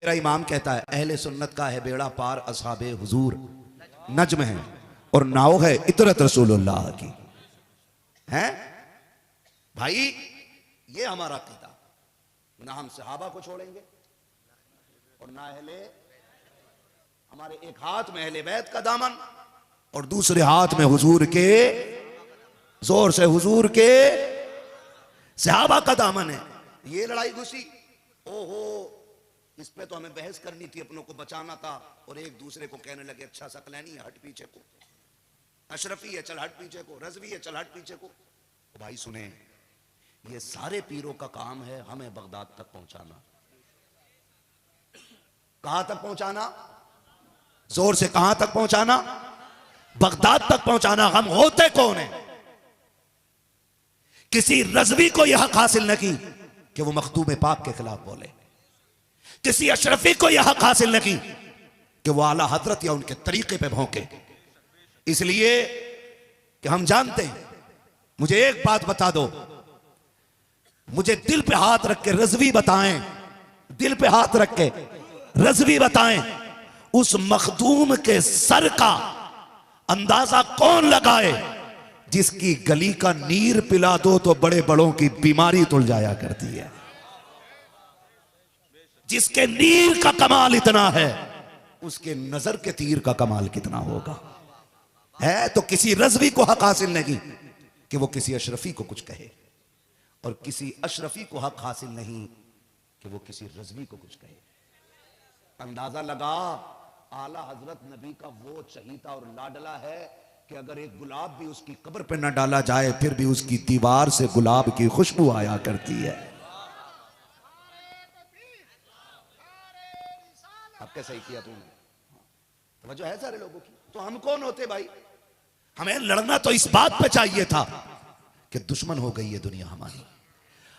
मेरा इमाम कहता है अहले सुन्नत का है बेड़ा पार असहाबे हुजूर नज्म है और नाव है इतरत रसूलुल्लाह की है भाई। ये हमारा अकीदा, ना हम सहाबा को छोड़ेंगे और ना अहले, हमारे एक हाथ में अहले बैत का दामन और दूसरे हाथ में हुजूर के, जोर से हुजूर के सहाबा का दामन है। ये लड़ाई घुसी, ओहो इस पे तो हमें बहस करनी थी, अपनों को बचाना था, और एक दूसरे को कहने लगे अच्छा सकलैनी है हट पीछे को, अशरफी है चल हट पीछे को, रजवी है चल हट पीछे को। तो भाई सुने, ये सारे पीरों का काम है हमें बगदाद तक पहुंचाना। कहां तक पहुंचाना? जोर से कहां तक पहुंचाना? बगदाद तक पहुंचाना। हम होते कौन है? किसी रजवी को यह हक हासिल न की कि वो मखदूम पाक के खिलाफ बोले, किसी अशरफी को यह हक हासिल न की कि वो आला हजरत या उनके तरीके पे भौंके। इसलिए कि हम जानते हैं, मुझे एक बात बता दो, मुझे दिल पे हाथ रख के रजवी बताएं, दिल पे हाथ रख के रजवी बताएं, उस मखदूम के सर का अंदाजा कौन लगाए जिसकी गली का नीर पिला दो तो बड़े बड़ों की बीमारी तुल जाया करती है। जिसके नीर का कमाल इतना है उसके नजर के तीर का कमाल कितना होगा। है तो किसी रजवी को हक हासिल नहीं कि वो किसी अशरफी को कुछ कहे, और किसी अशरफी को हक हासिल नहीं कि वो किसी रजवी को कुछ कहे। अंदाजा लगा, आला हजरत नबी का वो चहीता और लाडला है कि अगर एक गुलाब भी उसकी कब्र पे न डाला जाए फिर भी उसकी दीवार से गुलाब की खुशबू आया करती है। अब कैसे ही किया तूने? वजह है सारे लोगों की। तो हम कौन होते भाई? हमें लड़ना तो इस बात पे चाहिए था कि दुश्मन हो गई है दुनिया हमारी।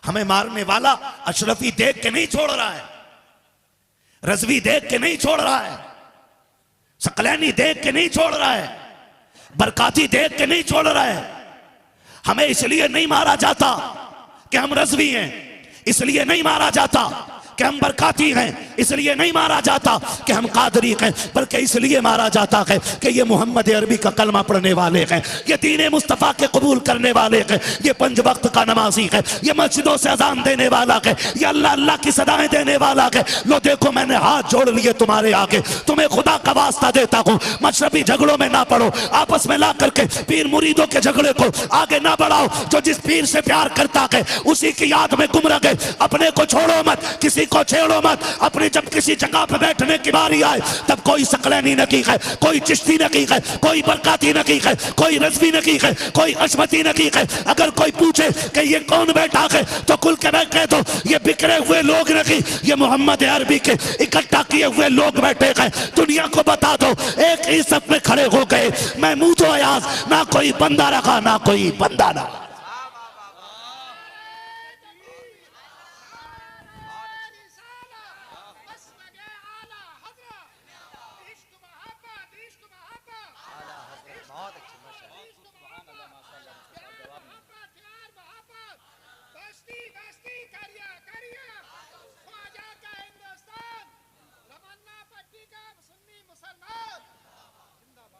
हमें मारने वाला अशरफी देख के नहीं छोड़ रहा है, रजवी देख के नहीं छोड़ रहा है, सकलैनी देख के नहीं छोड़ रहा है, बरकाती देख के नहीं छोड़ रहा है। हमें इसलिए नहीं मारा जाता कि हम रजवी हैं, इसलिए नहीं मारा जाता कि हम बरकाती हैं, इसलिए नहीं मारा जाता कि हम कादरी हैं, बल्कि इसलिए मारा जाता है कि ये मोहम्मद अरबी का कलमा पढ़ने वाले हैं, ये दीन मुस्तफ़ा के कबूल करने वाले हैं, ये 5 वक्त का नमाजी है, ये मस्जिदों से अजान देने वाला है, ये अल्लाह अल्लाह की सदाएं देने वाला है। लो देखो मैंने हाथ जोड़ लिए तुम्हारे आगे, तुम्हें खुदा का वास्ता देता हूँ, मशरबी झगड़ों में ना पड़ो, आपस में ला करके पीर मुरीदों के झगड़े को आगे ना बढ़ाओ। जो जिस पीर से प्यार करता है उसी की याद में गुम रहे, अपने को छोड़ो मत, किसी को छेड़ो मत। अपनी जब किसी जगह पे बैठने की बारी आए तब कोई सकलैनी नकी है, कोई चिश्ती नकी है, कोई बरकाती नकी है, कोई रजवी नकी है, कोई अशमती नकी है। अगर कोई पूछे कि ये कौन बैठा है तो खुल के बैठ कह दो ये बिखरे हुए लोग नकी, ये मोहम्मद अरबी के इकट्ठा किए हुए लोग बैठे हैं। दुनिया को बता दो एक ही सफ में खड़े हो गए, मैं मुंह तो अयाज, ना कोई बंदा रखा ना कोई बंदा ना।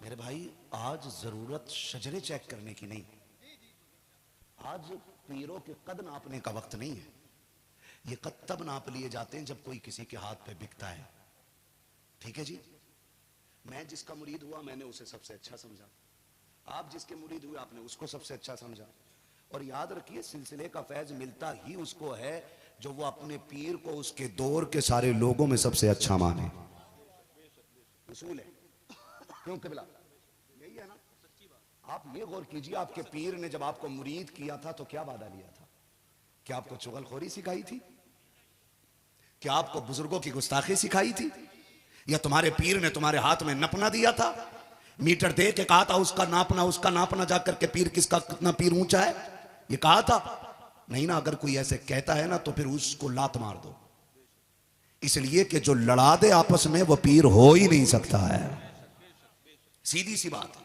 मेरे भाई आज जरूरत शजरे चेक करने की नहीं, आज पीरों के कद नापने का वक्त नहीं है। ये कद तब नाप लिए जाते हैं जब कोई किसी के हाथ पे बिकता है। ठीक है जी, मैं जिसका मुरीद हुआ मैंने उसे सबसे अच्छा समझा, आप जिसके मुरीद हुए आपने उसको सबसे अच्छा समझा। और याद रखिए सिलसिले का फैज मिलता ही उसको है जो वो अपने पीर को उसके दौर के सारे लोगों में सबसे अच्छा माने। उसूल है। क्यों किबला? यही है ना। आप ये गौर कीजिए, आपके पीर ने जब आपको मुरीद किया था तो क्या वादा लिया था? क्या आपको चुगलखोरी सिखाई थी? क्या आपको बुजुर्गों की गुस्ताखी सिखाई थी? या तुम्हारे पीर ने तुम्हारे हाथ में नपना दिया था, मीटर दे के कहा था उसका नापना जाकर के पीर किसका कितना पीर ऊंचा है, ये कहा था? नहीं ना। अगर कोई ऐसे कहता है ना तो फिर उसको लात मार दो, इसलिए कि जो लड़ा दे आपस में वो पीर हो ही नहीं सकता है। सीधी सी बात है।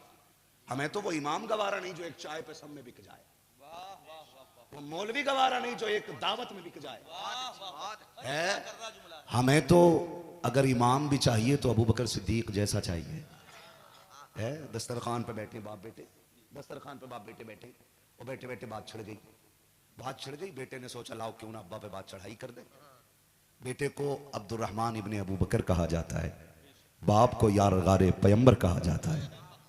हमें तो वो इमाम गवारा नहीं जो एक चाय पे सब में बिक जाए, वो मौलवी गवारा नहीं जो एक दावत में बिक जाए है। हमें तो अगर इमाम भी चाहिए तो अबू बकर सिद्दीक जैसा चाहिए। है दस्तरखान पे बैठे बाप बेटे, दस्तरखान पे बाप बेटे बैठे, और बैठे बैठे बात छिड़ गई। बात छिड़ गई, बेटे ने सोचा लाओ क्यों ना अब्बा पे बात चढ़ाई कर दे। बेटे को अब्दुर्रहमान इब्ने अबू बकर कहा जाता है, बाप को यारगारे पैगंबर कहा जाता है।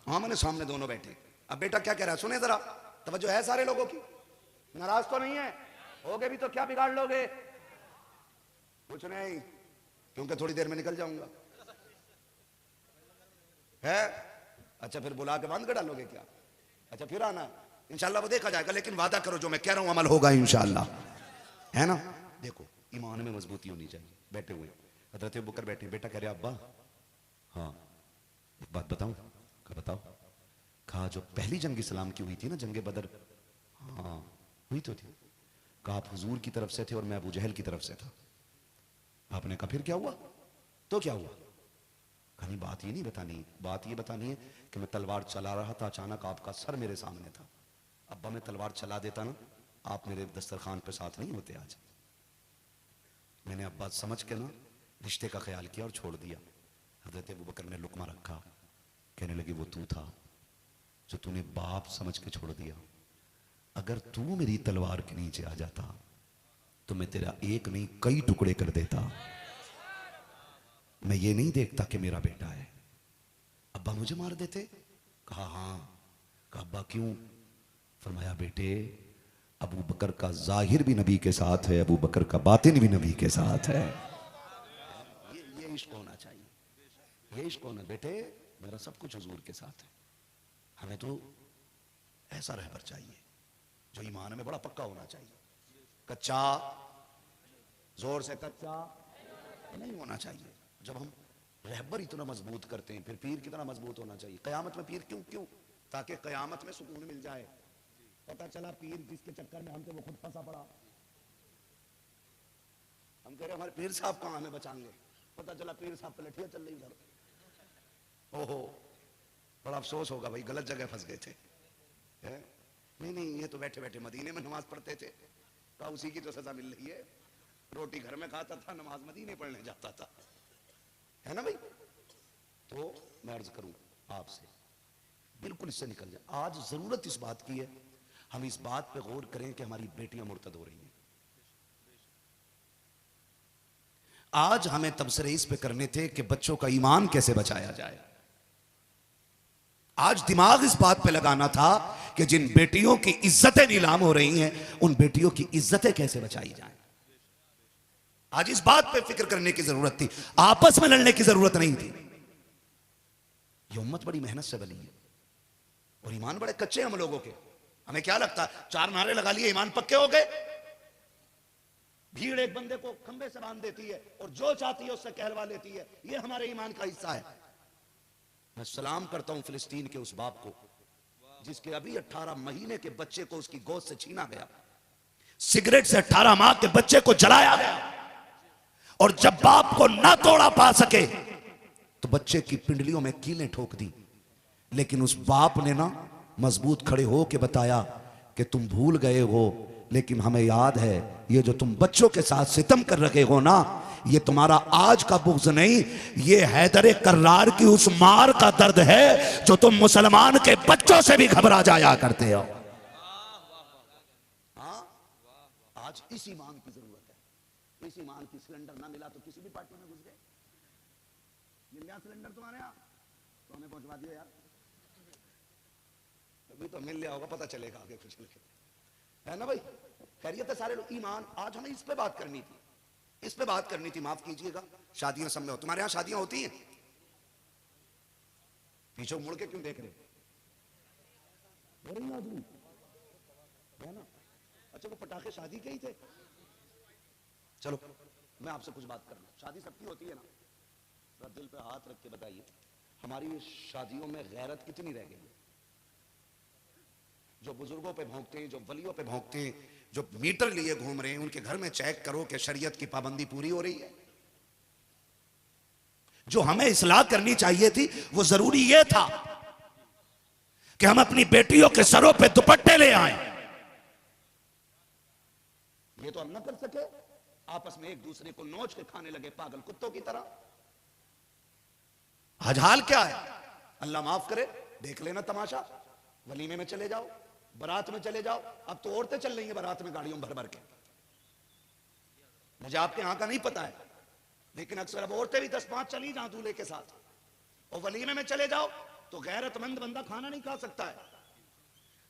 हाँ मैंने सामने दोनों बैठे। अब बेटा क्या कह रहा है सुने जरा, तवज्जो है सारे लोगों की, नाराज तो नहीं है, होगे भी तो क्या बिगाड़ लोगे? कुछ नहीं, क्योंकि थोड़ी देर में निकल जाऊंगा। है अच्छा फिर बुला के बंद कर डालोगे क्या? अच्छा फिर आना, इंशाल्लाह वो देखा जाएगा, लेकिन वादा करो जो मैं कह रहा हूं अमल होगा इंशाल्लाह, है ना? देखो ईमान में मजबूती होनी चाहिए। बैठे हुए हजरत अबू बकर बैठे, बेटा कह रहे अब्बा हाँ एक बात बताऊं? कहा बताओ। कहा जो पहली जंग इस्लाम की हुई थी ना, जंग बदर, हाँ हुई तो थी। कहा आप हुजूर की तरफ से थे और मैं अबू जहल की तरफ से था। आपने कहा फिर क्या हुआ? तो क्या हुआ? कहीं बात ये नहीं बतानी, बात ये बतानी है कि मैं तलवार चला रहा था, अचानक आपका सर मेरे सामने था। अब्बा मैं तलवार चला देता ना, आप मेरे दस्तरखान पे साथ नहीं होते आज। मैंने अब्बा समझ के ना रिश्ते का ख्याल किया और छोड़ दिया। हजरत अबू बकर ने लुकमा रखा, कहने लगे वो तू था जो तूने बाप समझ के छोड़ दिया। अगर तू मेरी तलवार के नीचे आ जाता तो मैं तेरा एक नहीं कई टुकड़े कर देता। मैं ये नहीं देखता कि मेरा बेटा है। अब्बा मुझे मार देते? कहा हाँ। कहा अब्बा क्यों? फरमाया बेटे अबू बकर का जाहिर भी नबी के साथ है, अबू बकर का बातिन भी नबी के साथ है। ये इश्क होना चाहिए, ये इश्क होना। बेटे मेरा सब कुछ हुजूर के साथ है। हमें तो ऐसा रहबर चाहिए जो ईमान में बड़ा पक्का होना चाहिए। कच्चा, जोर से कच्चा नहीं होना चाहिए। जब हम रहबर इतना मजबूत करते हैं फिर पीर कितना मजबूत होना चाहिए। कयामत में पीर क्यों? क्यों? ताकि कयामत में सुकून मिल जाए। पता चला पीर जिसके चक्कर में हमसे वो खुद फंसा पड़ा। हम कह रहे हमारे पीर साहब कहाँ हमें बचाएंगे, पता चला पीर साहब पे लठियां चल रही उधर। ओहो बड़ा अफसोस होगा भाई, गलत जगह फंस गए थे। है? नहीं ये तो बैठे बैठे मदीने में नमाज पढ़ते थे। कहा उसी की तो सजा मिल रही है। रोटी घर में खाता था, नमाज मदीने पढ़ने जाता था, है ना भाई? तो मैं अर्ज करूं आपसे बिल्कुल इससे निकल जाए। आज जरूरत इस बात की है हम इस बात पे गौर करें कि हमारी बेटियां मुर्तद हो रही हैं। आज हमें तबसरे इस पे करने थे कि बच्चों का ईमान कैसे बचाया जाए। आज दिमाग इस बात पे लगाना था कि जिन बेटियों की इज्जतें नीलाम हो रही हैं उन बेटियों की इज्जतें कैसे बचाई जाएं। आज इस बात पे फिक्र करने की जरूरत थी, आपस में लड़ने की जरूरत नहीं थी। ये उम्मत बड़ी मेहनत से बनी है और ईमान बड़े कच्चे हम लोगों के। हमें क्या लगता चार नारे लगा लिए ईमान पक्के हो गए। भीड़ एक बंदे को खंबे से बांध देती है और जो चाहती है उससे कहलवा लेती है। ये हमारे ईमान का हिस्सा है। मैं सलाम करता हूं फिलिस्तीन के उस बाप को जिसके अभी 18 महीने के बच्चे को उसकी गोद से छीना गया, सिगरेट से 18 माह के बच्चे को जलाया गया, और जब बाप को ना तोड़ा पा सके तो बच्चे की पिंडलियों में कीलें ठोक दी। लेकिन उस बाप ने ना मजबूत खड़े हो के बताया कि तुम भूल गए हो लेकिन हमें याद है ये जो तुम बच्चों के साथ सितम कर रहे हो ना, ये तुम्हारा आज का बुग़्ज़ नहीं, ये हैदर कर्रार की उस मार का दर्द है जो तुम मुसलमान के बच्चों से भी घबरा जाया करते हो। हाँ आज इस ईमान की जरूरत है। इस ईमान की सिलेंडर ना मिला तो किसी भी पार्टी में घुस गए। मिल गया सिलेंडर तुम्हारे यहाँ तो हमें पहुंचवा दिया यार। अभी तो मिल लिया होगा, पता चलेगा आगे कुछ लिखे, है ना भाई? खैरियत है सारे लोग। ईमान आज हमें इस पे बात करनी थी, इस पे बात करनी थी। माफ कीजिएगा शादियां सब में हो, तुम्हारे यहां शादियां होती हैं? पीछे मुड़ के क्यों देख रहे है ना? अच्छा वो पटाखे शादी के ही थे। चलो मैं आपसे कुछ बात कर लूं। शादी सबकी होती है ना? जरा दिल पे हाथ रख के बताइए हमारी शादियों में गैरत कितनी रह गई है? जो बुजुर्गों पे भौंकते हैं, जो वलियों पे भौंकते हैं, जो मीटर लिए घूम रहे हैं, उनके घर में चेक करो कि शरीयत की पाबंदी पूरी हो रही है। जो हमें इस्लाह करनी चाहिए थी वो जरूरी यह था कि हम अपनी बेटियों के सरों पे दुपट्टे ले आए। ये तो हम ना कर सके, आपस में एक दूसरे को नोच के खाने लगे पागल कुत्तों की तरह। हजहाल क्या है? अल्लाह माफ करे, देख लेना तमाशा, वलीमे में चले जाओ, बारात में चले जाओ। अब तो औरतें चल रही हैं बारात में गाड़ियों भर भर के। मुझे आपके यहाँ का नहीं पता है, लेकिन अक्सर अब औरतें भी 10-5 चली जाओ दूल्हे के साथ, और वलीमे में चले जाओ तो गैरतमंद बंदा खाना नहीं खा सकता है।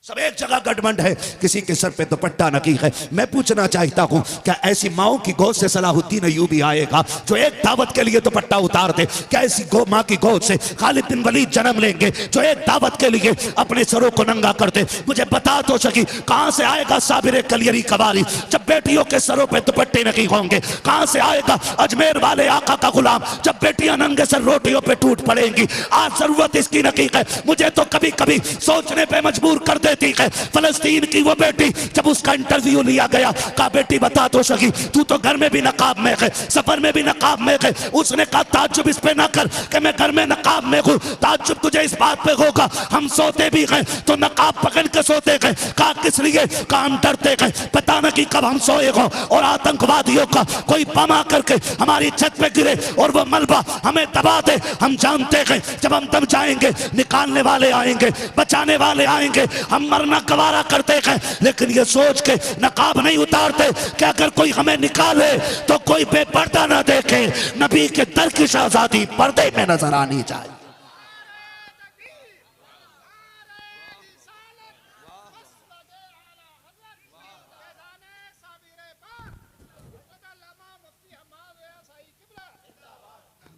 सब एक जगह गठबंध है, किसी के सर पे दुपट्टा नकीक है। मैं पूछना चाहता हूं, क्या ऐसी माओ की गोद से सलाहुद्दीन अय्यूबी आएगा जो एक दावत के लिए दुपट्टा उतार दे? क्या ऐसी मां की गोद से खालिद बिन वलीद जन्म लेंगे जो एक दावत के लिए अपने सरों को नंगा कर दे? मुझे बता तो सकी, कहां से आएगा साबिर कलियरी कबारी जब बेटियों के सरों पे दुपट्टे नकीक होंगे? कहां से आएगा अजमेर वाले आका का गुलाम जब बेटियां नंगे सर रोटियों पे टूट पड़ेंगी? आज जरूरत इसकी नकीक है। मुझे तो कभी कभी सोचने पे मजबूर कर दे फलस्तीन की वो बेटी, जब उसका इंटरव्यू लिया गया, कहा बेटी बता तो सकी, तू तो घर में भी नकाब में है, सफर में भी नकाब में है। उसने कहा ताज्जुब इस पे ना कर कि मैं घर में नकाब में हूं, ताज्जुब तुझे इस बात पे होगा हम सोते भी हैं तो नकाब पकड़ के सोते गए। कहा किस लिए? कहा हम डरते गए, पता न कि कब हम सोए हो और आतंकवादियों का कोई बम आकर के हमारी छत पे गिरे और वो मलबा हमें दबा दे। हम जानते गए जब हम दब जाएंगे निकालने वाले आएंगे, बचाने वाले आएंगे। हम मरना गवारा करते हैं, लेकिन ये सोच के नकाब नहीं उतारते कि अगर कोई हमें निकाले तो कोई बेपर्दा ना देखे। नबी के दर की शहजादी पर्दे में नजर आनी चाहिए।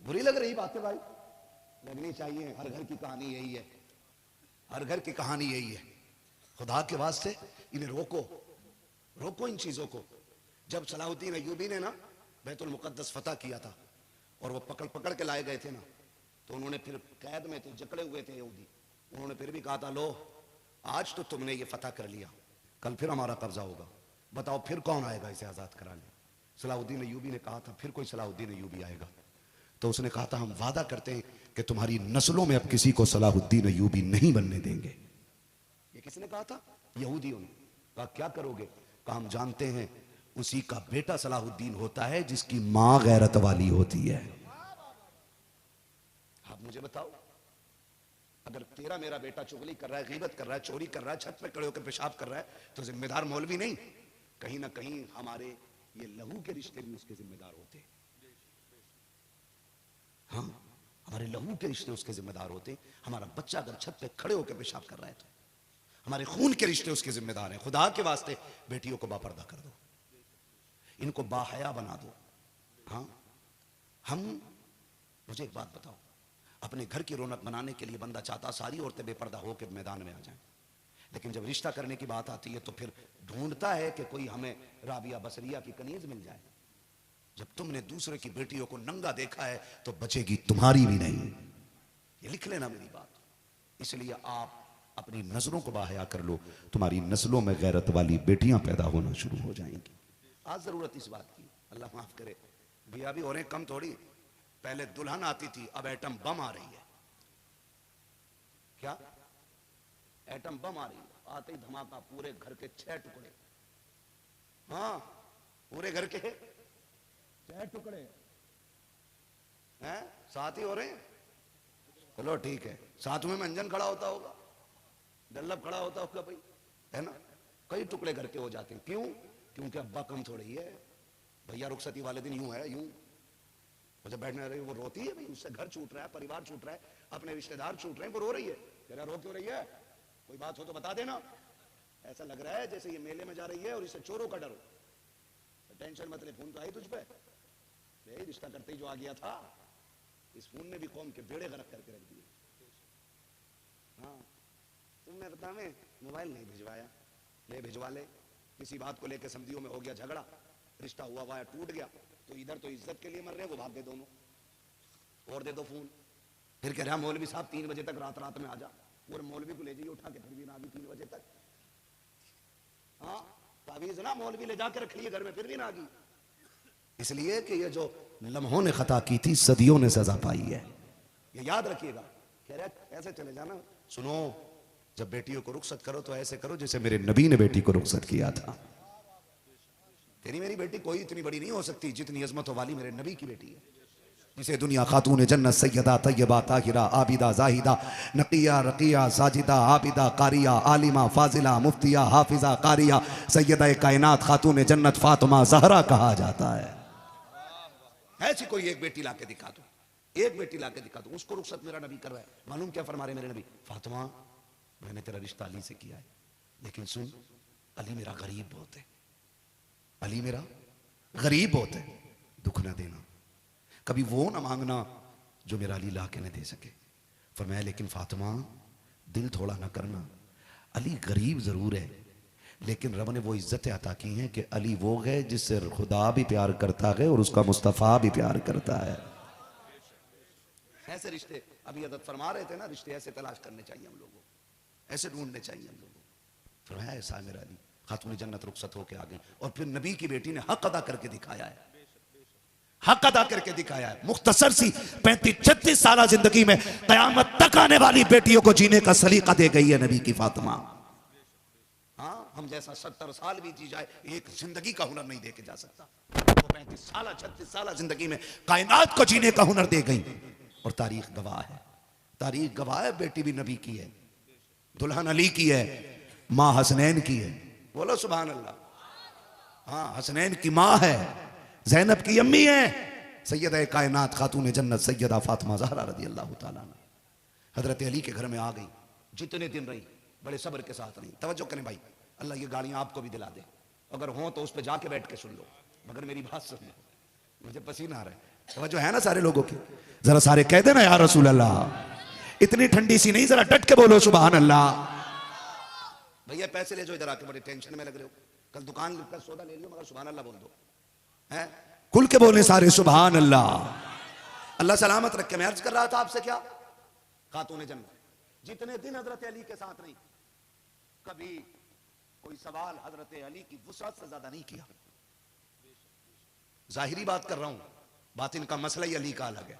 बुरी लग रही बात है भाई, लगनी चाहिए। हर घर की कहानी यही है, हर घर की कहानी यही है। खुदा के वास्ते इन्हें रोको, रोको इन चीजों को। जब सलाहुद्दीन अय्यूबी ने ना बैतुल मुकद्दस फतह किया था और वो पकड़ पकड़ के लाए गए थे ना, तो उन्होंने फिर कैद में थे, जकड़े हुए थे यहूदी, उन्होंने फिर भी कहा था लो आज तो तुमने ये फतह कर लिया, कल फिर हमारा कब्जा होगा, बताओ फिर कौन आएगा इसे आजाद कराने? सलाहुद्दीन अय्यूबी ने कहा था फिर कोई सलाहुद्दीन अय्यूबी आएगा? तो उसने कहा था हम वादा करते हैं कि तुम्हारी नस्लों में अब किसी को सलाहुद्दीन अय्यूबी नहीं बनने देंगे। ये किसने कहा था? यहूदियों ने। कहा क्या करोगे? कहा हम जानते हैं उसी का बेटा सलाहुद्दीन होता है जिसकी मां गैरत वाली होती है। आप मुझे बताओ, अगर तेरा मेरा बेटा चुगली कर रहा है, गीबत कर रहा है, चोरी कर रहा है, छत पे खड़े होकर पेशाब कर रहा है, तो जिम्मेदार मौलवी नहीं, कहीं ना कहीं हमारे ये लहू के रिश्ते भी उसके जिम्मेदार होते। हाँ, हमारे लहू के रिश्ते उसके जिम्मेदार होते। हमारा बच्चा अगर छत पे खड़े होकर पेशाब कर रहा है तो हमारे खून के रिश्ते उसके जिम्मेदार हैं। खुदा के वास्ते बेटियों को बापर्दा कर दो, इनको बाहया बना दो। हाँ, हम मुझे एक बात बताओ, अपने घर की रौनक बनाने के लिए बंदा चाहता सारी औरतें बेपर्दा होकर मैदान में आ जाएं, लेकिन जब रिश्ता करने की बात आती है तो फिर ढूंढता है कि कोई हमें राबिया बसरिया की कनीज मिल जाए। जब तुमने दूसरे की बेटियों को नंगा देखा है तो बचेगी तुम्हारी भी नहीं। ये लिख लेना मेरी बात। इसलिए आप अपनी नजरों को बाहया कर लो, तुम्हारी नस्लों में गैरत वाली बेटियां पैदा होना शुरू हो जाएंगी। आज जरूरत इस बात की, अल्लाह माफ करे भैया, भी और कम थोड़ी। पहले दुल्हन आती थी, अब एटम बम आ रही है। क्या? एटम बम आ रही है, आते ही धमाका, पूरे घर के 6 टुकड़े। हाँ, पूरे घर के 6 टुकड़े हैं, साथ ही हो रहे हैं। चलो ठीक है, साथ में मंजन खड़ा होता होगा, डल्लब खड़ा होता होगा भाई, है ना? कई टुकड़े घर के हो जाते हैं। क्यों? क्योंकि अब्बा कम थोड़ी है, भैया रुखसती वाले दिन यूं है, यूं जब बैठने रही वो रोती है भाई, उससे घर छूट रहा है, परिवार छूट रहा है, अपने रिश्तेदार छूट रहे हैं, वो रो रही है। तेरा रो क्यों रही है? कोई बात हो तो बता देना। ऐसा लग रहा है जैसे ये मेले में जा रही है और इसे चोरों का डर हो। टेंशन मत ले, फोन तो आई तुझ पे, रिश्ता करते ही जो आ गया था, इस फोन ने भी कौम के बेड़े गरक करके रख दिए। हाँ, तुमने बता में मोबाइल नहीं भिजवाया, ले भिजवा ले। किसी बात को लेकर समझियों में हो गया झगड़ा, रिश्ता हुआ वाया टूट गया, तो इधर तो इज्जत के लिए मर रहे हैं, वो भाग गए दोनों, और दे दो फोन। फिर कह रहा मौलवी साहब 3 बजे तक रात में आ जा, और मौलवी को ले जाइए उठा के, फिर भी ना आ गई 3 बजे तक। हाँ, तावीज ना मौलवी ले जाकर रख लिए घर में, फिर भी ना आ गई। इसलिए कि ये जो लम्हों ने खता की थी, सदियों ने सजा पाई है, ये याद रखिएगा। कह रहे ऐसे चले जाना। सुनो, जब बेटियों को रुखसत करो तो ऐसे करो जैसे मेरे नबी ने बेटी को रुखसत किया था। तेरी मेरी बेटी कोई इतनी बड़ी नहीं हो सकती जितनी अजमतों वाली मेरे नबी की बेटी है। जिसे दुनिया खातून जन्नत सैयदा तैयबा ताहिरा आबिदा जाहिदा नकिया रकिया साजिदा आबिदा कारिया आलिमा फाजिला मुफ्तिया हाफिजा कारिया सैयदा कायनात खातून जन्नत फातिमा जहरा कहा जाता है। ऐसी कोई एक बेटी लाके दिखा दो, एक बेटी लाके दिखा दो, उसको रुखसत मेरा नबी कर रहा है। मालूम क्या फरमा रहे मेरे नबी? फातिमा मैंने तेरा रिश्ता अली से किया है, लेकिन सुन अली मेरा गरीब बहुत है, अली मेरा गरीब बहुत है, दुख ना देना, कभी वो ना मांगना जो मेरा अली ला के न दे सके। फरमाया लेकिन फातिमा दिल थोड़ा ना करना, अली गरीब जरूर है लेकिन रब ने वो इज्जतें अता की हैं कि अली वो है जिससे खुदा भी प्यार करता है और उसका मुस्तफ़ा भी प्यार करता है। ऐसे रिश्ते अभी अदद फरमा रहे थे ना, रिश्ते ऐसे तलाश करने चाहिए हम लोगों को, ऐसे ढूंढने चाहिए हम लोगों को। फरमाया ऐसा मेरा अली खातून जन्नत रुखसत होके आ गए और फिर नबी की बेटी ने हक अदा करके दिखाया है, हक अदा करके दिखाया है। मुख्तसर सी 35-36 साल जिंदगी में कयामत तक आने वाली बेटियों को जीने का सलीका दे गई है नबी की फातिमा। हाँ, हम जैसा 70 साल भी जी जाए एक जिंदगी का हुनर नहीं दे के जा सकता, वो 35 साल 36 साल जिंदगी में कायनात को जीने का हुनर दे गई। और तारीख गवाह है, तारीख गवाह है, बेटी भी नबी की है, दुल्हन अली की है, माँ हसनैन की है, बोलो सुभान अल्लाह। हाँ, हसनैन की माँ है, ज़ैनब की अम्मी है, सैयदा कायनात खातून जन्नत सैयदा फातिमा ज़हरा रज़ी अल्लाह ताला अन्हा हजरत अली के घर में आ गई। जितने दिन रही बड़े सब्र के साथ रही। तवज्जो करें भाई, अल्लाह ये गालियां आपको भी दिला दे, अगर हो तो उस पर जाके बैठ के सुन लो, मगर मेरी बात सुन लो, मुझे पसीना आ रहा है। तवज्जो है ना सारे लोगों की? जरा सारे कह देना या रसूल अल्लाह, इतनी ठंडी सी नहीं, जरा डट के बोलो सुभान अल्लाह। भैया पैसे ले जो इधर आके, बड़े टेंशन में लग रहे हो, कल दुकान का सौदा ले लियो, मगर सुभान अल्लाह बोल दो, है खुल के बोले सारे सुभान अल्लाह। अल्लाह सलामत रखे। मैं अर्ज कर रहा था आपसे क्या, खातून जन्नत जितने दिन हजरत अली के साथ रही, कभी कोई सवाल हजरत अली की वुसअत से ज्यादा नहीं किया। जाहिरी बात कर रहा हूं, बातिन का मसला ही अली का अलग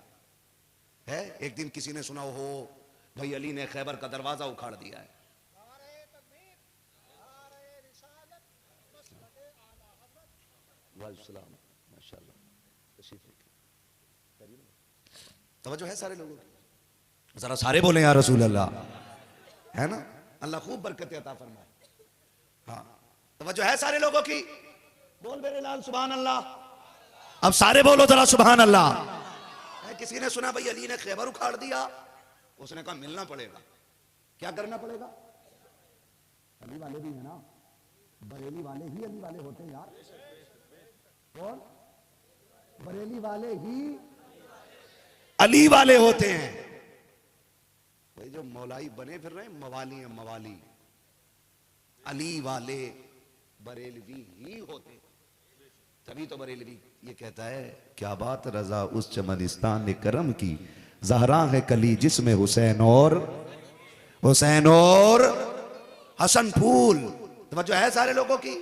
है। एक दिन किसी ने सुना हो भाई अली ने खैबर का दरवाजा उखाड़ दिया है, तवज्जो है सारे लोगों की? जरा सारे बोले या रसूल अल्लाह, है ना? अल्लाह खूब बरकत अता फरमाए। हाँ, तवज्जो है सारे लोगों की? बोल मेरे लाल सुभान अल्लाह। अब सारे बोलो जरा सुभान अल्लाह। किसी ने सुना भाई अली ने खैबर उखाड़ दिया, उसने कहा मिलना पड़ेगा। क्या करना पड़ेगा? अली वाले भी है ना, बरेली वाले ही अली वाले होते हैं यार। कौन? बरेली वाले ही अली वाले होते हैं। भाई जो मौलाई बने फिर रहे मवाली हैं, मवाली अली वाले बरेलवी ही होते, तभी तो बरेलवी ये कहता है क्या बात रजा उस चमनिस्तान ने करम की, जहरा है कली जिसमें हुसैन और हसन फूल। तो जो है सारे लोगों की,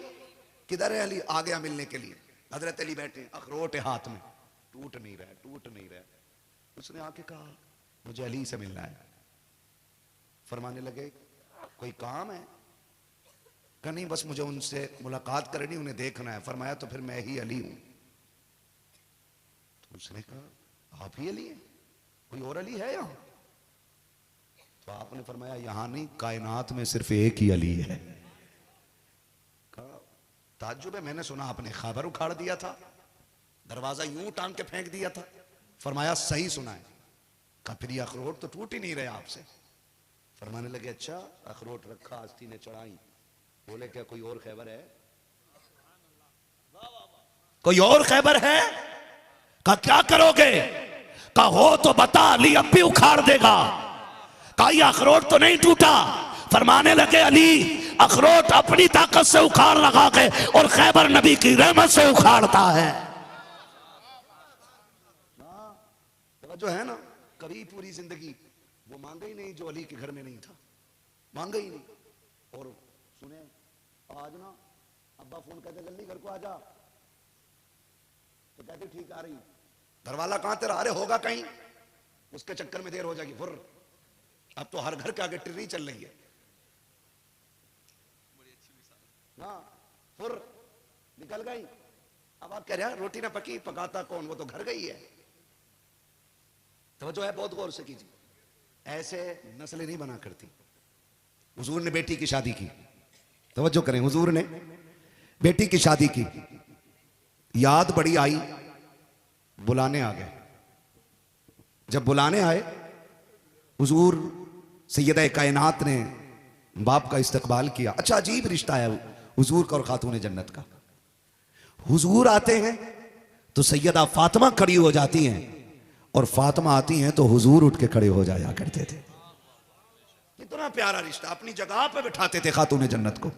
किधर है अली? आ गया मिलने के लिए। हजरत अली बैठे, अखरोट है हाथ में, टूट नहीं रहा, टूट नहीं रहा। उसने आके कहा मुझे अली से मिलना है। फरमाने लगे कोई काम है? कहा नहीं, बस मुझे उनसे मुलाकात करनी, उन्हें देखना है। फरमाया तो फिर मैं ही अली हूं। तो उसने कहा आप ही अली हैं? कोई और अली है यहां? तो आपने फरमाया यहां नहीं, कायनात में सिर्फ एक ही अली है। कहा ताज्जुब है, मैंने सुना आपने खैबर उखाड़ दिया था, दरवाजा यूं टांग के फेंक दिया था। फरमाया सही सुना है। कहा फिर ये अखरोट तो टूट ही नहीं रहे आपसे। फरमाने लगे अच्छा, अखरोट रखा, आस्ती ने चढ़ाई। बोले क्या कोई और खैबर है? कोई और खैबर है? कहा क्या करोगे? कहा हो तो बता, अली अब भी उखाड़ देगा। कहा ये अखरोट तो नहीं टूटा। फरमाने लगे अली अखरोट अपनी ताकत से उखाड़ लगा के, और खैबर नबी की रहमत से उखाड़ता है। जो है ना, कभी पूरी जिंदगी वो मांगा ही नहीं जो अली के घर में नहीं था, मांगा ही नहीं। और सुने आज ना अब्बा फोन कहते जल्दी घर को आ जा, तो कहते ठीक आ रही। दरवाजा कहां तेरा? अरे होगा कहीं, उसके चक्कर में देर हो जाएगी। फुर अब तो हर घर के आगे टिर्री चल रही है। हाँ, फुर निकल गई। अब आप कह रहे हैं रोटी ना पकी, पकाता कौन? वो तो घर गई है। तो जो है बहुत गौर से कीजिए, ऐसे नस्लें नहीं बना करती। हुजूर ने बेटी की शादी की, तवज्जो करें, हुजूर ने बेटी की शादी की, याद बड़ी आई, बुलाने आ गए। जब बुलाने आए, हुजूर सैयदा कायनात ने बाप का इस्तकबाल किया। अच्छा अजीब रिश्ता है हुजूर का और खातून जन्नत का। हुजूर आते हैं तो सैयदा फातिमा खड़ी हो जाती हैं, और फातिमा आती हैं तो हुजूर उठ के खड़े हो जाया करते थे। कितना प्यारा रिश्ता। अपनी जगह पे बिठाते थे खातून जन्नत को,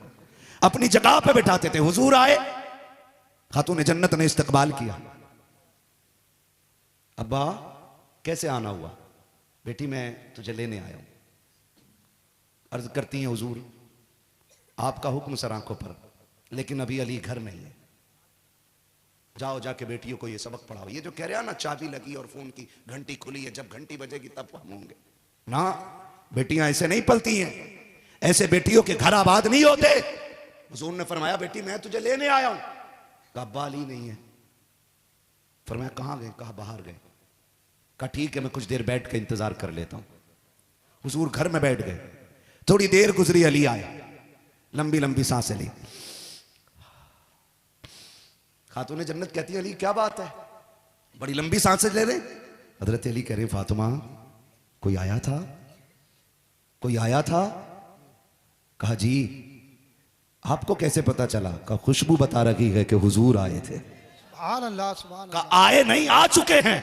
अपनी जगह पे बिठाते थे। हुजूर आए, खातून जन्नत ने इस्तकबाल किया। अब्बा कैसे आना हुआ? बेटी मैं तुझे लेने आया हूं। अर्ज करती हैं हुजूर आपका हुक्म सर आंखों पर, लेकिन अभी अली घर नहीं है, जाओ जाके बेटियों को ये सबक पढ़ाओ। ये जो कह रहे हैं ना चाबी लगी और फोन की घंटी खुली है, जब घंटी बजेगी तब हम होंगे ना। बेटियां ऐसे नहीं पलती हैं, ऐसे बेटियों के घर आबाद नहीं होते। हुजूर ने फरमाया बेटी मैं तुझे लेने आया हूं। कहा अब्बा अली नहीं है। फरमाया कहां गए? कहा बाहर गए। कहा ठीक है मैं कुछ देर बैठ के इंतजार कर लेता हूं। हुजूर घर में बैठ गए। थोड़ी देर गुजरी, अली आया, लंबी लंबी सांसें ली। खातून जन्नत कहती है अली क्या बात है, बड़ी लंबी सांसें ले रहे? हजरत अली कह रहे फातिमा कोई आया था, कोई आया था? कहा जी आपको कैसे पता चला? कहा खुशबू बता रही है कि हुजूर आए थे। सुभान अल्लाह, सुभान अल्लाह। कहा आए नहीं, आ चुके हैं।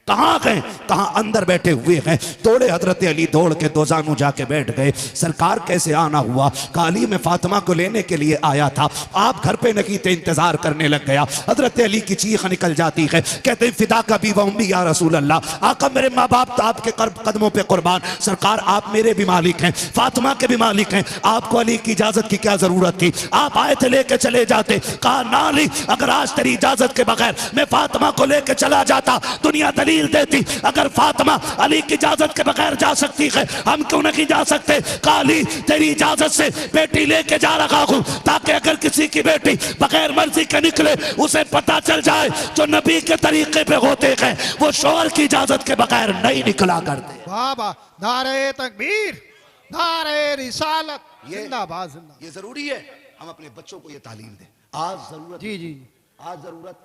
कहां गए? कहां अंदर बैठे हुए हैं। दौड़े हजरत अली, दौड़ के दोजानू जाके बैठ गए। सरकार कैसे आना हुआ? काली में फातिमा को लेने के लिए आया था, आप घर पे नहीं थे, इंतजार करने लग गया। हजरत अली की चीख निकल जाती है, कहते हैं फिदा का भी वम्मी या रसूल अल्लाह, आका मेरे माँ बाप तो आपके कदमों पे कुर्बान, सरकार आप मेरे भी मालिक हैं, फातिमा के भी मालिक हैं, आपको अली की इजाजत की क्या जरूरत थी? आप आए थे लेके चले जाते। कहा ना अली, अगर आज तेरी इजाजत के बगैर मैं फातिमा को लेके चला जाता, दुनिया दलील देती। अगर फातिमा अली की इजाजत के बगैर जा सकती है, हम क्यों नहीं जा सकते? काली तेरी इजाजत से बेटी लेके जा रहा हूं, ताकि अगर किसी की बेटी बगैर मर्जी के निकले उसे पता चल जाए जो नबी के तरीके पे होते हैं वो शोहर की इजाजत के बगैर नहीं निकला करते। बाबा नारे तकबीर, नारे रिसालत, जिंदाबाद जिंदाबाद। ये जरूरी है हम अपने बच्चों को ये तालीम दें। आज जरूरत, जी जी, आज जरूरत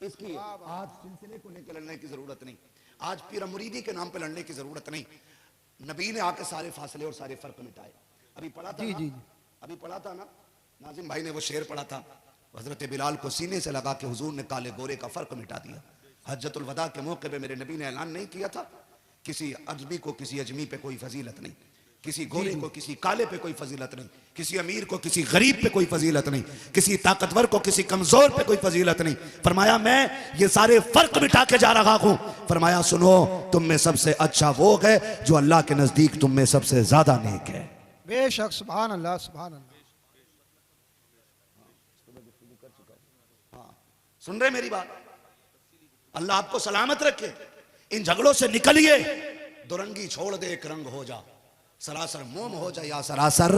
इसकी, आज सिलसिले को लेकर लड़ने की जरूरत नहीं, आज पीर मुरीदी के नाम पे लड़ने की जरूरत नहीं। नबी ने आके सारे फासले और सारे फर्क मिटाए। अभी पढ़ा था जी ना, जी, अभी पढ़ा था ना, नाजिम भाई ने वो शेर पढ़ा था, हजरत बिलाल को सीने से लगा के हुजूर ने काले गोरे का फर्क मिटा दिया। हज्जतुल वदा के मौके पे मेरे नबी ने ऐलान नहीं किया था किसी अजमी को किसी अजमी पे कोई फजीलत नहीं, किसी गोरे को किसी काले पे कोई फजीलत नहीं, किसी अमीर को किसी गरीब पे कोई फजीलत नहीं, किसी ताकतवर को किसी कमजोर पे कोई फजीलत नहीं। फरमाया मैं ये सारे फर्क मिटा के जा रहा हूं। फरमाया सुनो तुम में सबसे अच्छा वो है जो अल्लाह के नजदीक तुम में सबसे ज्यादा नेक है। बेशक, सुभान अल्लाह, सुभान अल्लाह। सुन रहे मेरी बात? अल्लाह आपको सलामत रखे, इन झगड़ों से निकलिए, दुरंगी छोड़ दे एक रंग हो जा, सरासर मोम हो जा या सरासर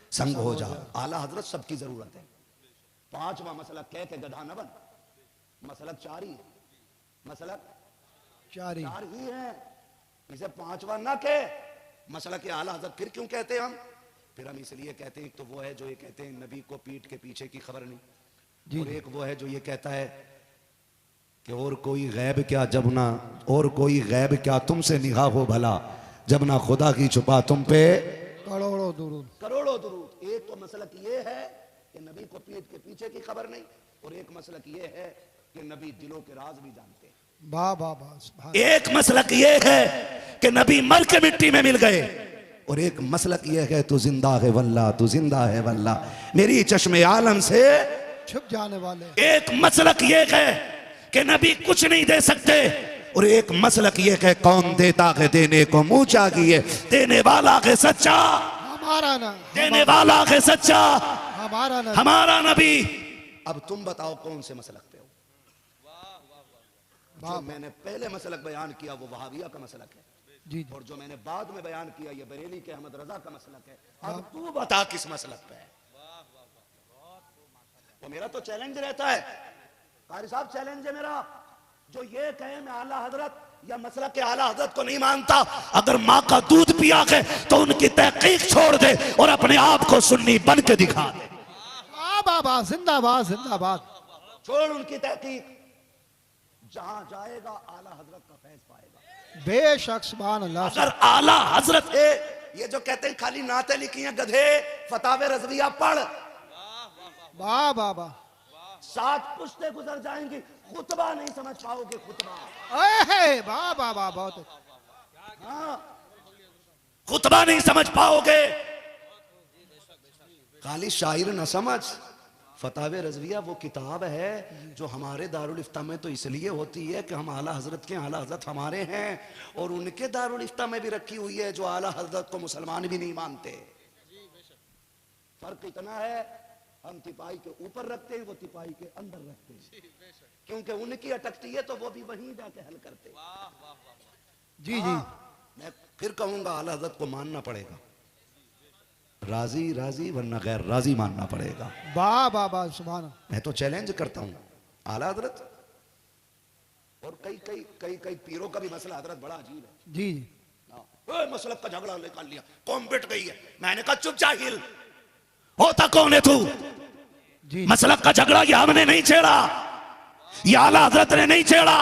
संग हो जा। आला हजरत सबकी जरूरत है। पांचवा मसलक कह के गधा न बन, मसलक चार ही है, मसलक चार ही है, इसे पांचवा ना कहे। मसलक के आला हजरत फिर क्यों कहते हैं हम? फिर हम इसलिए कहते हैं, तो वो है जो ये कहते हैं नबी को पीठ के पीछे की खबर नहीं, और एक वो है जो ये कहता है कि और कोई गैब क्या जब ना, और कोई गैब क्या तुमसे निगाह हो भला, जब ना खुदा की छुपा तुम पे करोड़ों दुरूद, करोड़ों दुरूद। एक तो मसलक ये है कि नबी को पीठ के पीछे की खबर नहीं, और एक मसलक ये है कि नबी दिलों के राज भी जानते हैं। वाह वाह वाह। एक मसलक ये है कि नबी मर के मिट्टी में मिल गए, और एक मसलक ये है तू जिंदा है वल्ला, तू जिंदा है वल्ला, मेरी चश्मे आलम से छुप जाने वाले। एक मसलक ये है कि नबी कुछ नहीं दे सकते, और एक मसलक ये है कौन देता है देने को मुंह चाहिए, देने वाला है सच्चा, हमारा ना, देने वाला है सच्चा, हमारा ना, हमारा नबी। अब तुम बताओ कौन से मसलक पे हो? जो मैंने पहले मसलक बयान किया वो वहाबिया का मसलक है, जी जी, और जो मैंने बाद में बयान किया ये बरेली के अहमद रजा का मसलक है। अब तू बता किस मसलक पे है? तो मेरा तो चैलेंज रहता है, कारी साहब चैलेंज है मेरा, जो ये कहे मैं आला हजरत या मसला के आला हजरत को नहीं मानता, अगर माँ का दूध पिया के तो उनकी तहकीक छोड़ दे और अपने आप को सुन्नी बन के दिखा दे। वाह बाबा, जिंदाबाद जिंदाबाद। छोड़ उनकी तहकीक, जहां जाएगा आला हजरत का फैज पाएगा। बेशक, सुभान अल्लाह। अगर आला हजरत है, ये जो कहते हैं खाली नाते लिखी हैं गधे, फतावे रजविया पढ़, वाह बाबा। 7 पुश्ते गुजर जाएंगी, खुतबा नहीं समझ पाओगे। खुतबा, वाह बाबा, बहुत। हाँ, खुतबा नहीं समझ पाओगे। खाली शायर न समझ, फतावे रजविया वो किताब है जो हमारे दारुल इफ्ता में तो इसलिए होती है कि हम आला हजरत के, आला हजरत हमारे हैं, और उनके दारुल इफ्ता में भी रखी हुई है जो आला हजरत को मुसलमान भी नहीं मानते। फर्क इतना है, हम तिपाही के ऊपर रखते हैं, वो तिपाही के अंदर रखते हैं, क्योंकि उनकी अटकती है तो वो भी वहीं जाके हल करते हैं। जी जी। मैं फिर कहूंगा आला हजरत को मानना पड़ेगा, राजी राजी वरना गैर राजी मानना पड़ेगा। वाह बाबा, सुभान। मैं तो चैलेंज करता हूं आला हजरत और कई कई कई कई पीरों का भी मसला हजरत बड़ा अजीब है। जी मसलब का झगड़ा निकाल लिया, कौम पिट गई है। मैंने कहा चुप जाहिल, होता कौन है तू? जी। मसलब का झगड़ा ये हमने नहीं छेड़ा, ये आला हजरत ने नहीं छेड़ा।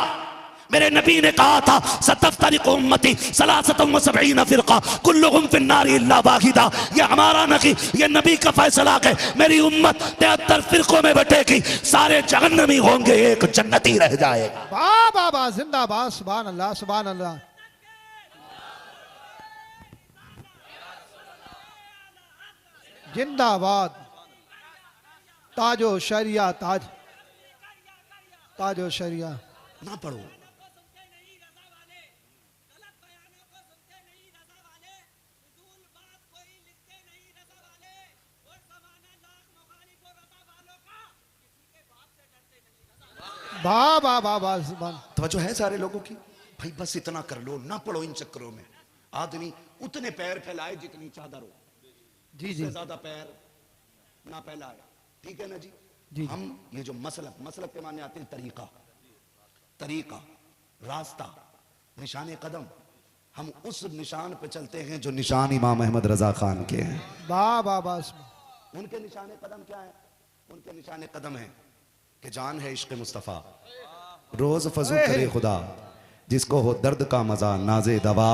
मेरे नबी ने कहा था सतफ्तरिकु उम्मती सलासतुम व सबईना फिरका कुल्लुहुम फिन्नार इल्ला वाहिदा। ये हमारा नहीं, ये नबी का फैसला है। मेरी उम्मत 73 फिरकों में बटेगी, सारे जहन्नमी होंगे, एक जन्नती रह जाएगा। वाह बाबा, जिंदाबाद, सुभान अल्लाह, सुभान अल्लाह। जिंदाबाद। ताजो शरिया, ताजो शरिया। ना पढ़ो, वाह वाह वाह वाह, सुभान। तवज्जो है सारे लोगों की? भाई बस इतना कर लो, ना पढ़ो इन चक्करों में। आदमी उतने पैर फैलाए जितनी चादर हो, जी जी। इससे ज्यादा पैर ना फैलाए, ठीक है ना जी? जी। हम ये जो मसलक के माने आते हैं तरीका, तरीका, रास्ता, निशाने कदम, हम उस निशान पे चलते हैं जो निशान इमाम अहमद रजा खान के हैं। वाह वाह वाह। उनके निशाने कदम क्या है? उनके निशाने कदम है कि जान है इश्क मुस्तफ़ा, रोज फजू करे खुदा, जिसको हो दर्द का मजा नाजे दवा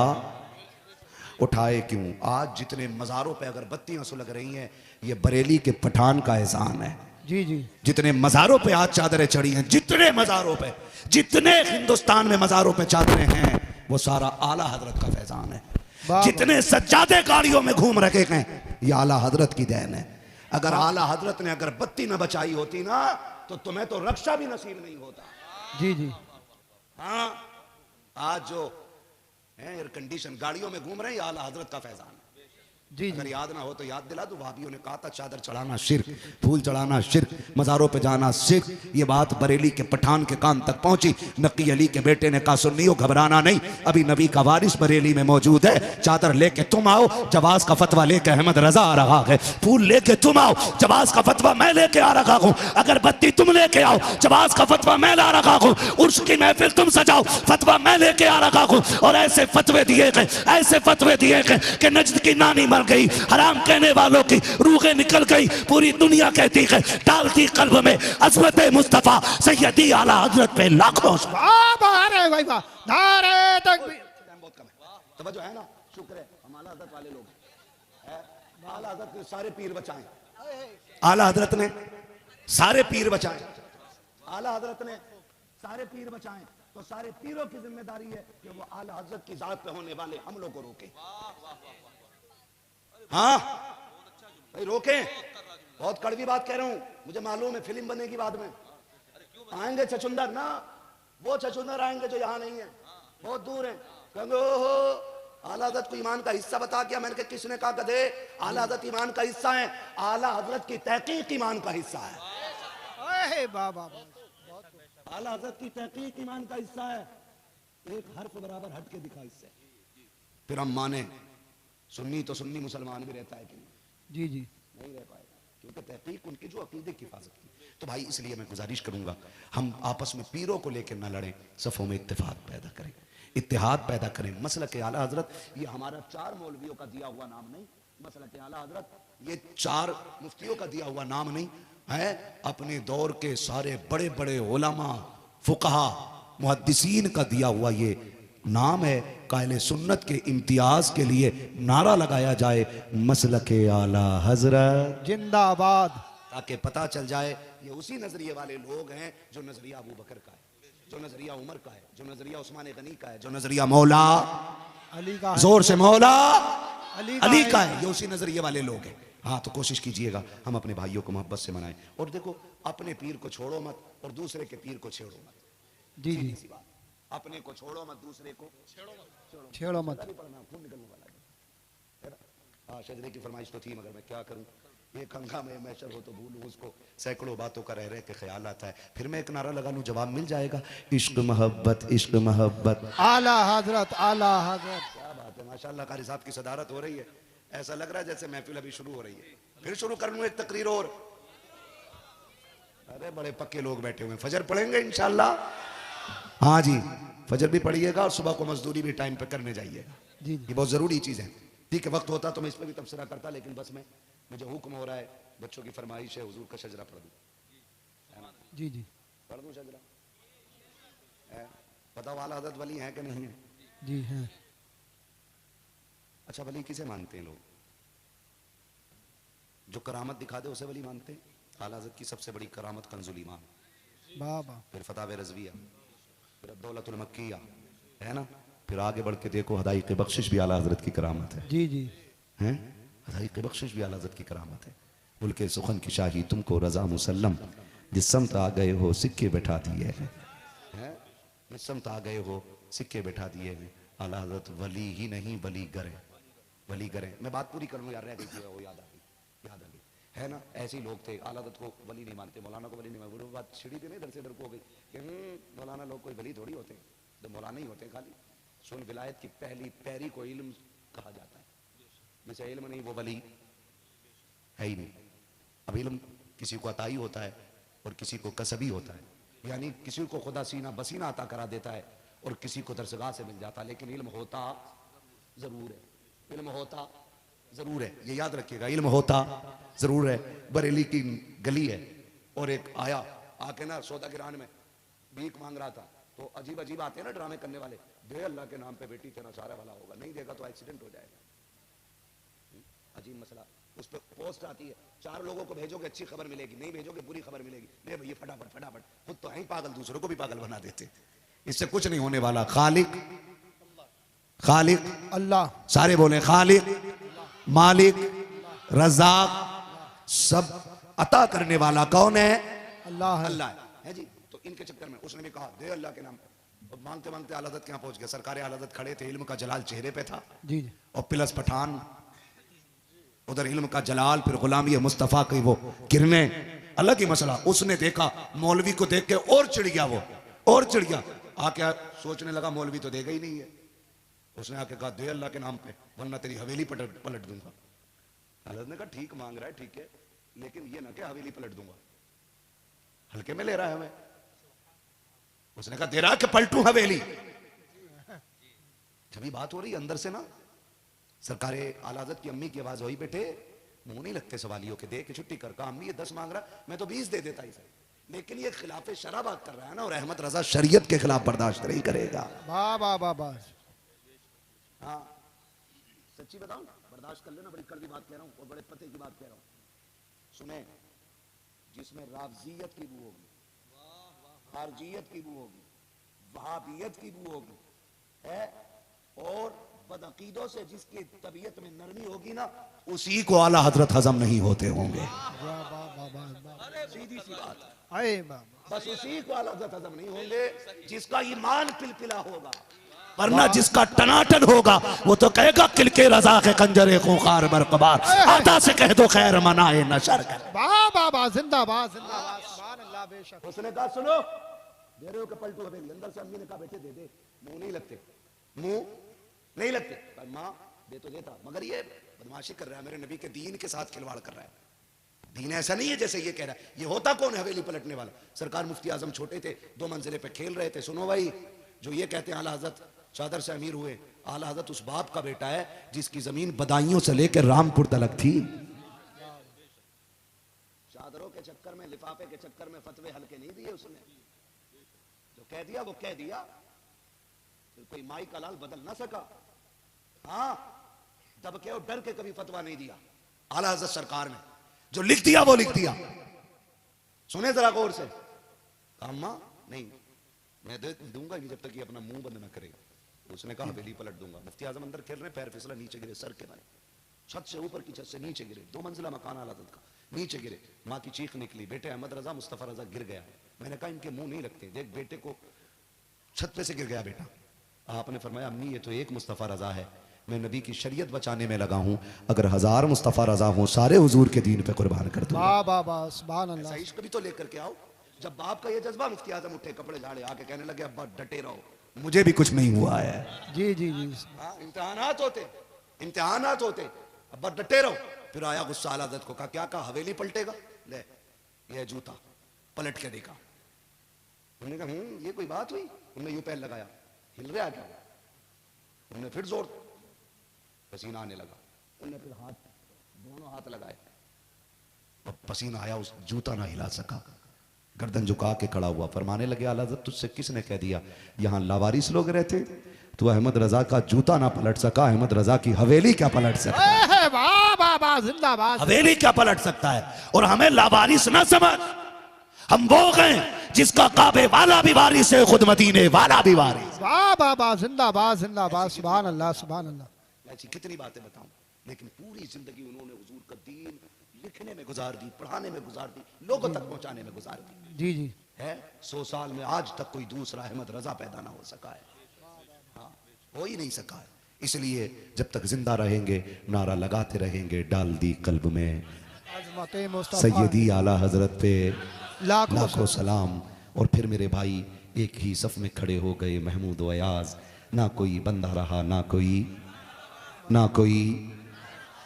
उठाए क्यों। आज जितने मज़ारों पे अगर बत्तियां सुलग रही हैं, ये बरेली के पठान का एहसान है। जी जी। जितने मज़ारों पे आज चादरें चढ़ी हैं, जितने मज़ारों पे, जितने हिंदुस्तान में मज़ारों पे चादरें हैं, वो सारा आला हजरत का फैजान है। जितने सज्जादे गाड़ियों में घूम रखे हैं, ये आला हजरत की देन है। अगर आला हजरत ने अगर बत्ती न बचाई होती ना, तो तुम्हें तो रक्षा भी नसीब नहीं होता। जी जी। हाँ, आज जो एयर कंडीशन गाड़ियों में घूम रहे हैं, आला हजरत का फैजान। जी अगर जी। याद ना हो तो याद दिला दो, वहाबियों ने कहा था चादर चढ़ाना शिर्क, फूल चढ़ाना शिर्क, मज़ारों पे जाना शिर्क। ये बात बरेली के पठान के कान तक पहुंची। नकी अली के बेटे ने कहा सुन्नियों घबराना नहीं, अभी नबी का वारिस बरेली में मौजूद है। चादर लेके तुम आओ, जवाज का फतवा लेके अहमद रजा आ रहा है। फूल लेके तुम आओ, जवाज का फतवा मैं लेके आ रहा हूँ। अगरबत्ती तुम लेके आओ, जवाज का फतवा मैं ला रहा हूँ। उर्स की महफिल तुम सजाओ, फतवा मैं लेके आ रहा हूँ। और ऐसे फतवे दिए गए, ऐसे फतवे दिए गए कि नजद की नानी मर गई, हराम कहने वालों की रूहें निकल गई। पूरी दुनिया कहती है, डालती कल्ब में अज़मत मुस्तफा सैयदी आला हजरत पे लाखों अरे भाई वाह, नारे तकबीर। बहुत कम है, तवज्जो है ना? शुक्र है हम आला हजरत वाले लोग हैं। आला हजरत ने सारे पीर बचाए, आला हजरत ने सारे पीर बचाए, आला हजरत ने सारे पीर बचाए। तो सारे पीरों की जिम्मेदारी है कि वो आला हजरत की जात पे होने वाले हमलों को रोके। हाँ भाई रोके। बहुत कड़वी बात कह रहा हूं, मुझे मालूम है फिल्म बनेगी बाद में। आएंगे छछुंदर ना, वो छछुंदर आएंगे जो यहाँ नहीं है, बहुत दूर है। कहेंगे ओहो आला हजरत को ईमान का हिस्सा बता दिया। मैंने कहा किसने कहा गधे? आला हजरत ईमान का हिस्सा है, आला हजरत की तहकीक ईमान का हिस्सा है। बाबा, आला हजरत की तहकीक ईमान का हिस्सा है। एक हर्फ बराबर हट के दिखा इससे, फिर हम माने। सुन्नी तो सुन्नी मुसलमान भी रहता है कि नहीं? जी जी। नहीं रह पाएगा, क्योंकि तहकीक उनकी जो अकीदे की हिफाजत की। तो भाई इसलिए मैं गुजारिश करूंगा, हम आपस में पीरों को लेकर ना लड़ें, सफ़ों में इत्तेफाक पैदा करें। इत्तेहाद पैदा करें। मसलक आला हजरत ये हमारा 4 मौलवियों का दिया हुआ नाम नहीं, मसलक आला हजरत ये 4 मुफ्तियों का दिया हुआ नाम नहीं है, अपने दौर के सारे बड़े बड़े उलमा फुकहा मुहद्दिसीन का दिया हुआ ये नाम है। कायले सुन्नत के इम्तियाज के लिए नारा लगाया जाए मसलक आला हजरत जिंदाबाद। ताकि पता चल जाए ये उसी नजरिए वाले लोग हैं जो नजरिया अबू बकर का है, जो नजरिया उमर का है, जो नजरिया उस्मान गनी का है, जो नजरिया मौला अली का है। जोर से मौला अली अली है। का है, ये उसी नजरिए वाले लोग हैं। हाँ तो कोशिश कीजिएगा हम अपने भाइयों को मोहब्बत से मनाएं। और देखो अपने पीर को छोड़ो मत और दूसरे के पीर को छेड़ो मत। जी जी, सीधी सी बात, अपने को छोड़ो मत, दूसरे को छेड़ो मत। नहीं पढ़ना, खून निकलने वाला है ना। हाँ शजरे की फरमाइश तो थी मगर मैं क्या करूं, एक हंगा में मैशर हो तो भूलूं उसको, सैकड़ों बातों का रह रह के ख्याल आता है। फिर मैं एक नारा लगा लूं जवाब मिल जाएगा, इश्क मोहब्बत इश्क मोहब्बत। आला हजरत आला हजरत। क्या बात है, माशाल्लाह कारी साहब की सदारत हो रही है। ऐसा लग रहा है जैसे महफिल अभी शुरू हो रही है। फिर शुरू कर लूं एक तकरीर और। अरे बड़े पक्के लोग बैठे हुए हैं, फजर पढ़ेंगे इंशाल्लाह। हाँ जी फजर भी पढ़िएगा और सुबह को मजदूरी भी टाइम पे करने जाइएगा, जी जी, ये बहुत जरूरी चीज है। ठीक है वक्त होता तो मैं इस पर भी तबसरा करता, लेकिन बस मैं मुझे हुक्म हो रहा है, बच्चों की फरमाइश है, हुजूर का शजरा पढ़ दूं, है ना? जी जी, पढ़ दूं शजरा? है? बताओ आला हज़रत वली है कि नहीं है? जी हैं। अच्छा वली किसे मानते हैं लोग? जो करामत दिखा दे उसे वली मानते हैं। आला हज़रत की सबसे बड़ी करामत कंजुल ईमान, बाबा फिर फतावे रज़विया, फिर दौलतुल मक्किया, है ना? फिर आगे बढ़ के देखो हदाई के बख्शिश भी आला हज़रत की करामत है। जी जी, हैं? हदाई के बख्शिश भी आला हज़रत की करामत है। मुल्के सुखन की शाही तुमको रजा मुसल्लम, जिस समत आ गए हो सिक्के बैठा दिए हैं, जिस समत आ गए हो सिक्के बैठा दिए हैं। आला हज़रत वली ही नहीं वली गर है, वली गर है। मैं बात पूरी कर लूँ यार, रह गई थी वो, याद आ गई, याद आ गई, है ना? ऐसे ही लोग थे आला हज़रत को वली नहीं मानते, मौलाना को वली नहीं मानते। वो बात छिड़ी थी नहीं, इधर से इधर को हो गई कि मौलाना लोग कोई वली थोड़ी होते हैं, तो मौलाना ही होते हैं खाली। सुन विलायत की पहली पैरी को इल्म कहा जाता है, जिसे इल्म नहीं वो वली है ही नहीं। अब इल्म किसी को अताई होता है और किसी को कसबी होता है, यानी किसी को खुदा सीना बसीना अता करा देता है और किसी को दरसगाह से मिल जाता है, लेकिन इल्म होता जरूर है, इल्म होता जरूर है, ये याद रखिएगा, इल्म होता जरूर है। बरेली की गली है और एक आया आके ना सौदा गिरान में भीख मांग रहा था, तो अजीब अजीब आते हैं ना ड्रामे करने वाले, दे अल्लाह के नाम पे बेटी तेरा सारा वाला होगा, नहीं देगा तो एक्सीडेंट हो जाएगा। अजीब मसला, उस पर पोस्ट आती है, 4 लोगों को भेजोगे अच्छी खबर मिलेगी, नहीं भेजोगे बुरी खबर मिलेगी। नहीं भैया फटाफट फटाफट, खुद तो हैं पागल, दूसरों को भी पागल बना देते। इससे कुछ नहीं होने वाला। खालिक खालिक अल्लाह, सारे बोले खालिक, मालिक, रज़ाक, सब अता करने वाला कौन है? अल्लाह है। अल्लाह है जी। तो इनके चक्कर में उसने भी कहा दे अल्लाह के नाम पे, और मांगते मांगते आला हज़रत के यहाँ पहुंच गया। सरकार आला हज़रत खड़े थे, इल्म का जलाल चेहरे पे था जी जी, और प्लस पठान उधर इल्म का जलाल, फिर गुलामी मुस्तफ़ा की वो किरणें, अलग ही मसला। उसने देखा मौलवी को देख के और चिढ़ गया, वो और चिढ़ गया, आके सोचने लगा मौलवी तो देगा ही नहीं है। उसने आके कहा दे अल्लाह के नाम पे वरना तेरी हवेली पलट दूंगा। हज़रत ने कहा ठीक मांग रहा है, ठीक है, लेकिन ये ना कि हवेली पलट दूंगा, हल्के में ले रहा है हमें। उसने कहा दे रहा कि पलटू हवेली। जब ये बात हो रही अंदर से ना, सरकारे आला हज़रत की अम्मी की आवाज हुई, बेटे मुंह नहीं लगते सवालियों के, दे के छुट्टी कर। कहा अम्मी ये 10 मांग रहा, मैं तो 20 दे देता इसे, लेकिन ये खिलाफ शरा बात कर रहा है ना, और अहमद रजा शरीयत के खिलाफ बर्दाश्त नहीं करेगा। बाबा बाबा, हाँ सच्ची बताऊं, बर्दाश्त कर लेना, बड़ी कड़वी बात कह रहा हूं और बड़े पते की बात कह रहा हूं। सुने, जिसमें राफजियत की बू होगी, खारजियत की बू होगी, वहाबियत की बू होगी, है, और बदअकीदों से जिसकी तबीयत में नरमी होगी ना, उसी को आला हजरत हजम नहीं होते होंगे। सीधी सी बात, अरे बाबा, बस उसी को आला हजरत हजम नहीं होंगे जिसका ईमान पिलपिला होगा, वरना जिसका टनाटन होगा वो तो कहेगा किलके रजा के कंजरे खूंखार बरकबार, आता से कह दो खैर मनाए न शर कर। बाबा जिंदाबाद जिंदाबाद, सुभान अल्लाह, बेशक। उसने कहा सुनो, दे रहे हो कि पलटू हवेली? अंदर से अम्मी ने कहा बेटे दे दे, मुंह नहीं लगते, मुंह नहीं लगते। माँ दे तो देता, मगर ये बदमाशी कर रहा है, मेरे नबी के दीन के साथ खिलवाड़ कर रहा है। दीन ऐसा नहीं है जैसे ये कह रहा है। ये होता कौन है हवेली पलटने वाला? सरकार मुफ्ती आजम छोटे थे, 2 मंजिले पे खेल रहे थे। सुनो भाई, जो ये कहते हैं आला हज़रत चादर से अमीर हुए। आला हज़रत उस बाप का बेटा है जिसकी जमीन बदायूं से लेकर रामपुर तलक थी। चादरों के चक्कर में, लिफाफे के चक्कर में फतवे हल्के नहीं दिए उसने। जो कह दिया वो कह दिया, फिर कोई माई का लाल बदल ना सका। हाँ, दब के और डर के कभी फतवा नहीं दिया आला हज़रत सरकार ने। जो लिख दिया वो लिख दिया। सुने जरा गौर से, अम्मा नहीं मैं दूंगा नहीं जब तक ये अपना मुंह बंद ना करे। उसने कहा हवेली पलट दूंगा। मुफ्ती आजम अंदर खेल रहे, पैर फिसला, नीचे गिरे, सर के बने, छत से ऊपर की छत से नीचे गिरे, 2 मंजिला मकान आला हज़रत का, नीचे गिरे। माँ की चीख निकली, बेटे अहमद रजा मुस्तफ़ा रजा गिर गया। मैंने कहा इनके मुंह नहीं लगते, देख बेटे को छत पे से गिर गया बेटा। आपने फरमाया अम्मी ये तो एक मुस्तफ़ा रजा है, मैं नबी की शरीयत बचाने में लगा हूं, अगर 1000 मुस्तफ़ा रजा हो सारे हुजूर के दीन पे कुर्बान कर दूंगा। वाह वाह वाह, सुभान अल्लाह। ऐसा इश्क भी तो लेकर के आओ। जब बाप का ये जज्बा, मुफ्ती आजम उठे, कपड़े झाड़े, आके कहने लगे अब्बा डटे रहो, मुझे भी कुछ नहीं हुआ है। जी जी जी। हाँ, इम्तिहानात होते, इम्तिहानात होते, अब्बा डटे रहो। फिर आया गुस्सा आला हज़रत को, कहा क्या कहा, हवेली पलटेगा, ले ये जूता पलट के देखा। उन्होंने कहा ये कोई बात हुई। उन्होंने यूं पैर लगाया, हिल रहा क्या। उन्होंने फिर जोर, पसीना आने लगा। उन्होंने फिर हाथ, दोनों हाथ लगाए, अब पसीना आया, उस जूता ना हिला सका, गर्दन झुका के खड़ा हुआ। फरमाने लगे आला हज़रत तुझसे किसने कह दिया यहां लावारिस लोग रहते, तू अहमद रजा का जूता ना पलट सका, अहमद रजा की हवेली क्या पलट सकता है। वाह वाह वाह, जिंदाबाद। हवेली क्या पलट सकता है। और हमें लावारिस ना समझ, हम वो हैं जिसका काबे वाला भी वारिस है, खुद मदीने वाला भी वारिस। वाह वाह वाह, जिंदाबाद जिंदाबाद, सुभान अल्लाह सुभान अल्लाह। ऐसी कितनी बातें बताऊं, लेकिन पूरी जिंदगी उन्होंने हुजूर का दीन लिखने में गुजार दी, पढ़ाने में गुजार दी, लोगों तक पहुंचाने में गुजार दी। जी जी है 100 साल में आज तक कोई दूसरा अहमद रजा पैदा ना हो सका है। हाँ, हो ही नहीं सका है। इसलिए जब तक जिंदा रहेंगे नारा लगाते रहेंगे, डाल दी कल्ब में अज़मत मुस्तफ़ा सैयदी आला हजरत पे लाखों लाखों सलाम। और फिर मेरे भाई एक ही सफ में खड़े हो गए, महमूद व अयाज, ना कोई बंदा रहा ना कोई।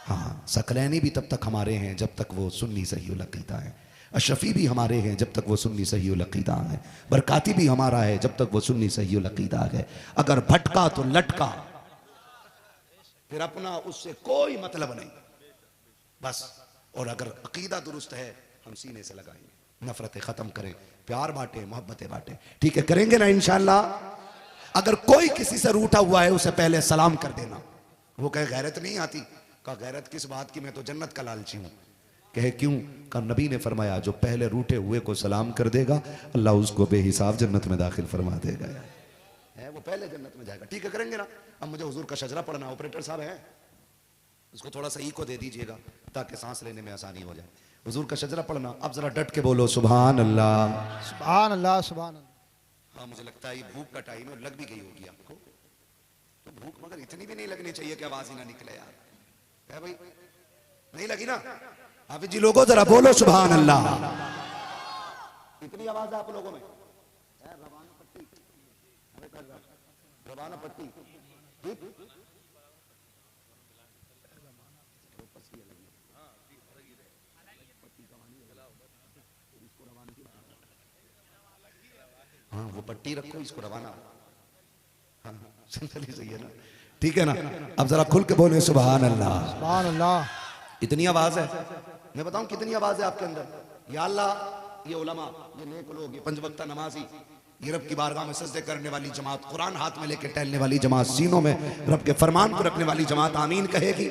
हाँ, सकलैनी भी तब तक हमारे हैं जब तक वो सुन्नी सही अक़ीदा है, अशरफी भी हमारे हैं जब तक वो सुन्नी सही अक़ीदा है, बरकाती भी हमारा है जब तक वो सुन्नी सही अक़ीदा है। अगर भटका तो लटका, फिर अपना उससे कोई मतलब नहीं बस। और अगर अक़ीदा दुरुस्त है हम सीने से लगाएंगे, नफरतें खत्म करें, प्यार बांटे, मोहब्बतें बांटे। ठीक है, करेंगे ना इंशाअल्लाह। अगर कोई किसी से रूठा हुआ है उसे पहले सलाम कर देना। वो कहे गैरत नहीं आती, कहा गैरत किस बात की, मैं तो जन्नत का लालची हूं। कहे क्यों, कहा नबी ने फरमाया जो पहले रूठे हुए को सलाम कर देगा अल्लाह उसको बेहिसाब जन्नत में दाखिल फरमा देगा, है वो पहले जन्नत में जाएगा। ठीक है, करेंगे ना। अब मुझे हुजूर का शजरा पढ़ना, ऑपरेटर साहब है उसको थोड़ा सा इको दे दीजिएगा ताकि सांस लेने में आसानी हो जाए। हुजूर का शजरा पढ़ना, अब जरा डट के बोलो सुभान अल्लाह सुभान अल्लाह सुभान अल्लाह। हाँ, मुझे लगता है ये भूख का टाइम है, लग भी गई होगी आपको तो भूख, मगर इतनी भी नहीं लगनी चाहिए कि आवाज ही ना निकले यार। है भाई, नहीं लगी ना। हाफिज जी लोगों जरा बोलो सुभान अल्लाह। इतनी आवाज है आप लोगों में, रवाना पट्टी, रवाना पट्टी, हाँ वो पट्टी रखो, इसको रवाना। हाँ सिंपल ही सही है ना, ठीक है ना। अब जरा खुल के बोले सुभान अल्लाह सुभान अल्लाह। इतनी आवाज है, मैं बताऊं कितनी आवाज है आपके अंदर। या अल्लाह, ये उलमा, ये नेक लोग, ये 5 वक्ता नमाजी, ये रब की बारगाह में सजदे करने वाली जमात, कुरान हाथ में लेके टहलने वाली जमात, सीनों में रब के फरमान को रखने वाली जमात आमीन कहेगी।